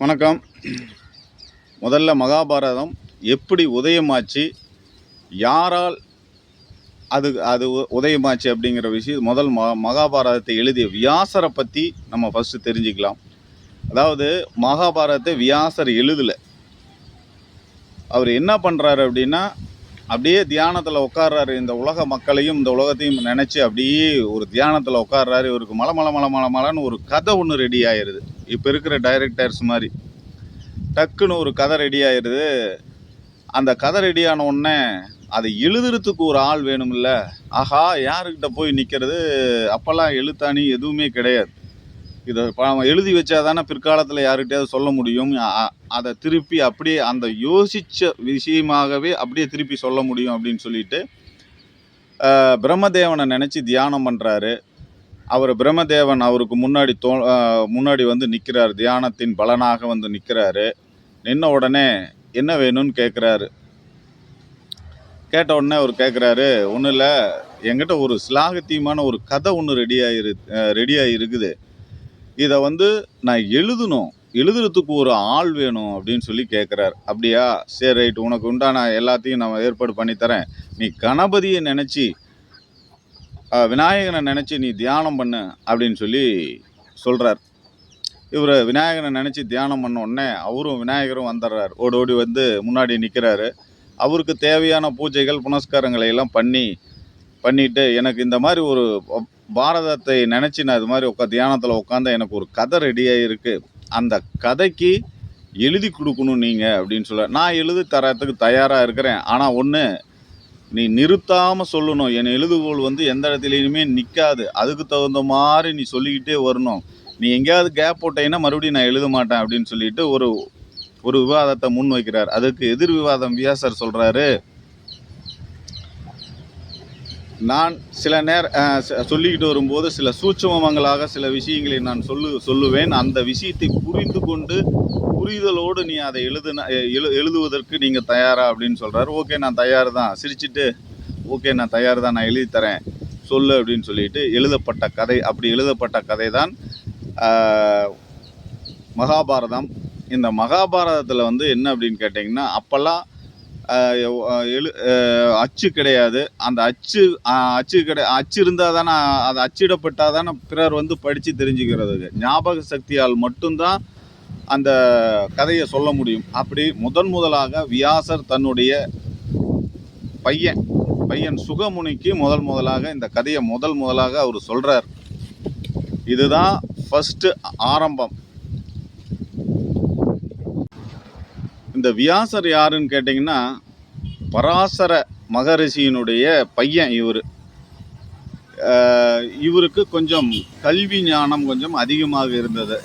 வணக்கம். முதல்ல மகாபாரதம் எப்படி உதயமாச்சு, யாரால் அது அது உதயமாச்சு அப்படிங்கிற விஷயம். முதல் மகாபாரதத்தை எழுதிய வியாசரை பற்றி நம்ம ஃபஸ்ட்டு தெரிஞ்சுக்கலாம். அதாவது மகாபாரதத்தை வியாசர் எழுதலை. அவர் என்ன பண்ணுறாரு அப்படின்னா, அப்படியே தியானத்தில் உட்கார்றாரு. இந்த உலக மக்களையும் இந்த உலகத்தையும் நினச்சி அப்படியே ஒரு தியானத்தில் உட்கார்றாரு. இவருக்கு மலன்னு ஒரு கதை ஒன்று ரெடி ஆயிடுது. இப்போ இருக்கிற டைரக்டர்ஸ் மாதிரி டக்குன்னு ஒரு கதை ரெடி ஆயிடுது. அந்த கதை ரெடியான உடனே அதை எழுதுறதுக்கு ஒரு ஆள் வேணும்ல. ஆஹா, யாருக்கிட்ட போய் நிற்கிறது? அப்போல்லாம் எழுத்தாணி எதுவுமே கிடையாது. இதை எழுதி வச்சா தானே பிற்காலத்தில் யாருக்கிட்டையாவது சொல்ல முடியும். அதை திருப்பி அப்படியே அந்த யோசித்த விஷயமாகவே அப்படியே திருப்பி சொல்ல முடியும் அப்படின்னு சொல்லிட்டு பிரம்மதேவனை நினச்சி தியானம் பண்ணுறாரு. அவர் பிரம்மதேவன் அவருக்கு முன்னாடி வந்து நிற்கிறார். தியானத்தின் பலனாக வந்து நிற்கிறாரு. நின்ன உடனே என்ன வேணும்னு கேட்குறாரு. கேட்ட உடனே அவர் கேட்குறாரு, ஒன்றும் இல்லை, என்கிட்ட ஒரு சிலாகத்தியமான ஒரு கதை ஒன்று ரெடியாக இருக்குது. இதை வந்து நான் எழுதுறதுக்கு ஒரு ஆள் வேணும் அப்படின்னு சொல்லி கேட்குறாரு. அப்படியா, சரி ரைட், உனக்கு உண்டான எல்லாத்தையும் நான் ஏற்பாடு பண்ணித்தரேன். நீ கணபதியை நினச்சி விநாயகனை நினச்சி நீ தியானம் பண்ணு அப்படின்னு சொல்லி சொல்கிறார். இவர் விநாயகனை நினச்சி தியானம் பண்ண உடனே அவரும் விநாயகரும் வந்துடுறார். ஓடி வந்து முன்னாடி நிற்கிறாரு. அவருக்கு தேவையான பூஜைகள் புனஸ்காரங்களை எல்லாம் பண்ணிட்டு, எனக்கு இந்த மாதிரி ஒரு பாரதத்தை நினச்சி நான் இது மாதிரி தியானத்தில் உட்காந்து எனக்கு ஒரு கதை ரெடியாக இருக்குது. அந்த கதைக்கு எழுதி கொடுக்கணும் நீங்கள் அப்படின்னு சொல்ல. நான் எழுதி தரத்துக்கு தயாராக இருக்கிறேன். ஆனால் ஒன்று, நீ நிறுத்தாமல் சொல்லணும். என் எழுதுகோள் வந்து எந்த இடத்துலையுமே நிற்காது. அதுக்கு தகுந்த மாதிரி நீ சொல்லிக்கிட்டே வரணும். நீ எங்கேயாவது கேப் போட்டீங்கன்னா மறுபடியும் நான் எழுத மாட்டேன் அப்படின்னு சொல்லிட்டு ஒரு விவாதத்தை முன் வைக்கிறார். அதுக்கு எதிர் விவாதம் வியாசர் சொல்கிறாரு, நான் சில சொல்லிக்கிட்டு வரும்போது சில சூட்சுமங்களாக சில விஷயங்களை நான் சொல்லுவேன். அந்த விஷயத்தை புரிதலோடு நீ அதை எழுதுவதற்கு நீங்கள் தயாரா அப்படின்னு சொல்கிறார். ஓகே, நான் தயார் தான். சிரிச்சுட்டு ஓகே, நான் தயார் தான், நான் எழுதி தரேன், சொல்லு அப்படின்னு சொல்லிட்டு எழுதப்பட்ட கதை. அப்படி எழுதப்பட்ட கதை தான் மகாபாரதம். இந்த மகாபாரதத்தில் வந்து என்ன அப்படின்னு கேட்டிங்கன்னா, அப்போல்லாம் அச்சு கிடையாது. அந்த அச்சு இருந்தால் தானே, அது அச்சிடப்பட்டால் தானே பிறர் வந்து படித்து தெரிஞ்சுக்கிறதுக்கு. ஞாபக சக்தியால் மட்டும்தான் அந்த கதையை சொல்ல முடியும். அப்படி முதலாக வியாசர் தன்னுடைய பையன் சுகமுனிக்கு முதலாக இந்த கதையை முதலாக அவர் சொல்கிறார். இதுதான் ஃபஸ்ட்டு ஆரம்பம். இந்த வியாசர் யாருன்னு கேட்டிங்கன்னா, பராசர மகரிஷியினுடைய பையன் இவர். இவருக்கு கொஞ்சம் கல்வி ஞானம் கொஞ்சம் அதிகமாக இருந்தது.